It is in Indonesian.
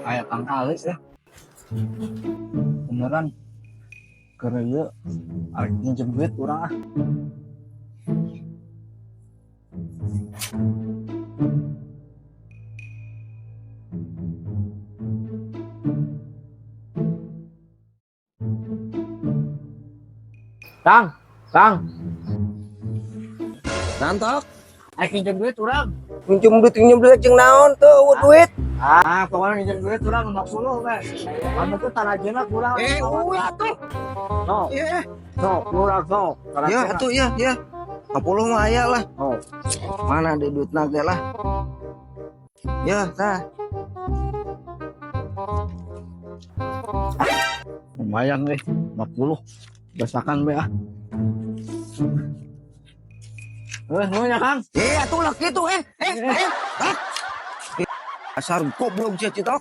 Kayak Kang Alis ya. Beneran. Karena dia arek minjem duit kurang ah. Kang, Nantok, arek minjem duit kurang. minjem duit jeung naon tuh, duit. Ah, pokoknya minjem duit kurang 60 teh. Kamu tuh tanajena kurang. Ulah tuh. No, Iya, no, kurang no. ya atuh ya. 10 mah aya lah. Oh, Mana di duit nage lah. Ya, tah. lumayan deh, 50. Besakan be ah. Nunya Kang. Atuh lah kitu. Asar goblok sia citok.